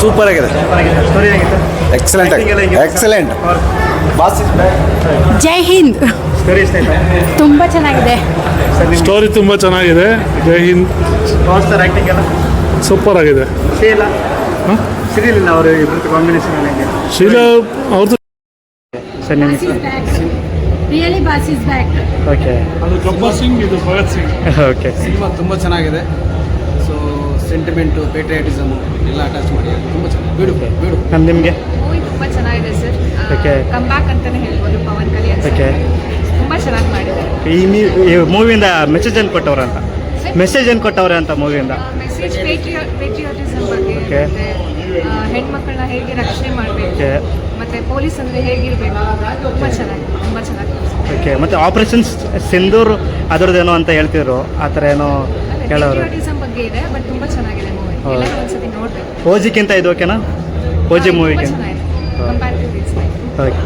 Super ಆಗಿದೆ, story ಹೇಗಿತ್ತು? Excellent excellent. Jai Hind. Story ಇಷ್ಟ ಆಯ್ತಾ? ತುಂಬ ಚೆನ್ನಾಗಿದೆ. ಸ್ಟೋರಿ ತುಂಬ ಚೆನ್ನಾಗಿದೆ. Jai Hind. Power star acting ಎಲ್ಲ ಸೂಪರ್ ಆಗಿದೆ. ಶೀಲಾ ಸೀರಿಯಲ್ ಇಲ್ಲ ಅವರು ಇಬ್ಬರು ಕಾಂಬಿನೇಷನ್ ಹೇಗೆ? ಶೀಲಾ ಅವ್ರದ್ದು ಸರ್ ನಿಮ್ಮ ಇಷ್ಟ? Really boss is back. Okay ಅದು ಗಬ್ಬರ್ ಸಿಂಗ್, ಇದು ಭಗತ್ ಸಿಂಗ್. ಓಕೆ ಸಿನಿಮಾ ತುಂಬ ಚೆನ್ನಾಗಿದೆ. ಸೊ ಸೆಂಟಿಮೆಂಟು, ಪೇಟ್ರಿಯಾಟಿಸಮು ಎಲ್ಲ ಅಟ್ಯಾಚ್ ಮಾಡಿ ತುಂಬ ಚೆನ್ನಾಗಿ ಬಿಡು. ನಾನು ನಿಮಗೆ ಮೂವಿ ತುಂಬ ಚೆನ್ನಾಗಿದೆ ಸರ್. Okay. ಕಮ್ ಬ್ಯಾಕ್ ಅಂತಾನೆ ಹೇಳ್ಬೋದು ಪವನ್ ಕಲ್ಯಾಣ್ ಸರ್. ಓಕೆ ತುಂಬ ಚೆನ್ನಾಗಿ ಮಾಡಿದ್ದಾರೆ. ಈ ಮೂವಿಯಿಂದ ಮೆಸೇಜ್ ಏನು ಕೊಟ್ಟವ್ರೆ ಅಂತ? ಮೆಸೇಜ್ ಏನು ಕೊಟ್ಟವ್ರೆ ಅಂತ ಮೂವಿಯಿಂದ? ಮೆಸೇಜ್ ಪೇಟ್ರಿಯಾಟಿಸಮ್ ಬಗ್ಗೆ, Okay. ಮತ್ತೆ ಹೆಣ್ಮಕ್ಳನ್ನ ಹೇಗೆ ರಕ್ಷಣೆ ಮಾಡಬೇಕು, ಓಕೆ ಮತ್ತೆ ಪೊಲೀಸ್ ಅಂದರೆ ಹೇಗಿರಬೇಕು, ತುಂಬ ಚೆನ್ನಾಗಿ. ಓಕೆ ಮತ್ತು ಆಪರೇಷನ್ ಸಿಂಧೂರ್ ಅದರದ್ದೇನೋ ಅಂತ ಹೇಳ್ತಿದ್ರು, ಆ ಥರ ಏನೋ ಹೇಳೋರು. ಪೇಟ್ರಿಯಾಟಿಸಮ್ ಬಗ್ಗೆ ಇದೆ, ಬಟ್ ತುಂಬ ಚೆನ್ನಾಗಿದೆ ಮೂವಿ. ಹೌದು. ಎಲ್ಲರೂ ಒಂದ್ಸತಿ ನೋಡಬೇಕು. ಓಜಿಕ್ಕಿಂತ ಇದು ಓಕೆನಾ? ಓಜಿ ತುಂಬ ಮೂವಿಗೆ ಚೆನ್ನಾಗಿದೆ ಕಂಪ್ಯಾರಿಟಿವ್ಲಿ. ಓಕೆ.